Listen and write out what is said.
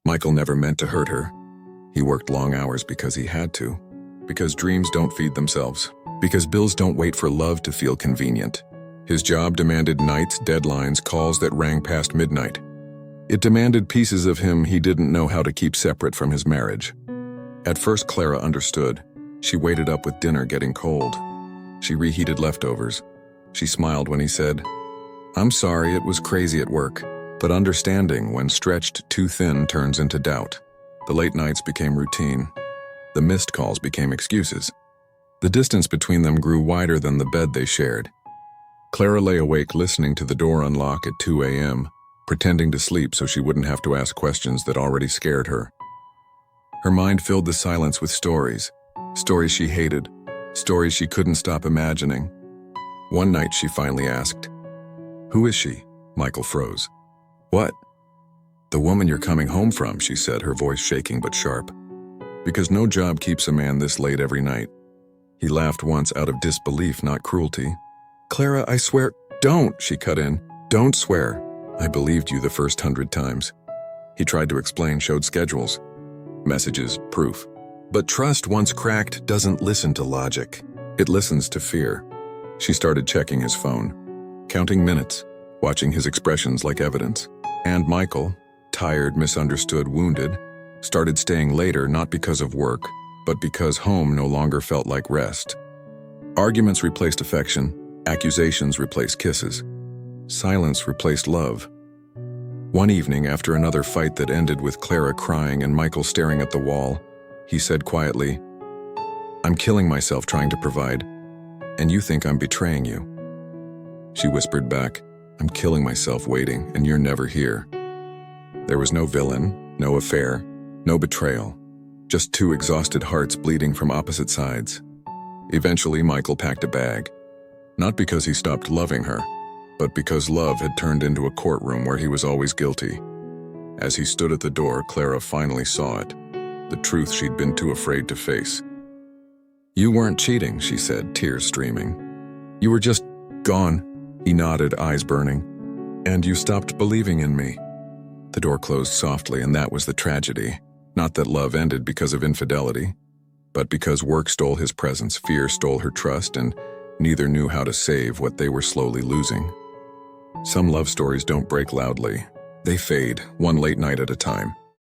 Michael never meant to hurt her. He worked long hours because he had to, because dreams don't feed themselves, because bills don't wait for love to feel convenient. His job demanded nights, deadlines, calls that rang past midnight. It demanded pieces of him he didn't know how to keep separate from his marriage. At first, Clara understood. She waited up with dinner getting cold. She reheated leftovers. She smiled when he said, "I'm sorry, it was crazy at work." But understanding, when stretched too thin, turns into doubt. The late nights became routine. The missed calls became excuses. The distance between them grew wider than the bed they shared. Clara lay awake listening to the door unlock at 2 a.m., pretending to sleep so she wouldn't have to ask questions that already scared her. Her mind filled the silence with stories. Stories she hated. Stories she couldn't stop imagining. One night she finally asked, "Who is she?" Michael froze. "What?" "The woman you're coming home from," she said, her voice shaking but sharp. "Because no job keeps a man this late every night." He laughed once out of disbelief, not cruelty. "Clara, I swear—" "Don't," she cut in. "Don't swear. I believed you the first 100 times." He tried to explain, showed schedules, messages, proof. But trust, once cracked, doesn't listen to logic. It listens to fear. She started checking his phone, counting minutes, watching his expressions like evidence. And Michael, tired, misunderstood, wounded, started staying later not because of work, but because home no longer felt like rest. Arguments replaced affection, accusations replaced kisses, silence replaced love. One evening, after another fight that ended with Clara crying and Michael staring at the wall, he said quietly, "I'm killing myself trying to provide, and you think I'm betraying you." She whispered back, "I'm killing myself waiting, and you're never here." There was no villain, no affair, no betrayal, just two exhausted hearts bleeding from opposite sides. Eventually, Michael packed a bag, not because he stopped loving her, but because love had turned into a courtroom where he was always guilty. As he stood at the door, Clara finally saw it, the truth she'd been too afraid to face. "You weren't cheating," she said, tears streaming. "You were just gone." He nodded, eyes burning. "And you stopped believing in me." The door closed softly, and that was the tragedy. Not that love ended because of infidelity, but because work stole his presence, fear stole her trust, and neither knew how to save what they were slowly losing. Some love stories don't break loudly. They fade, one late night at a time.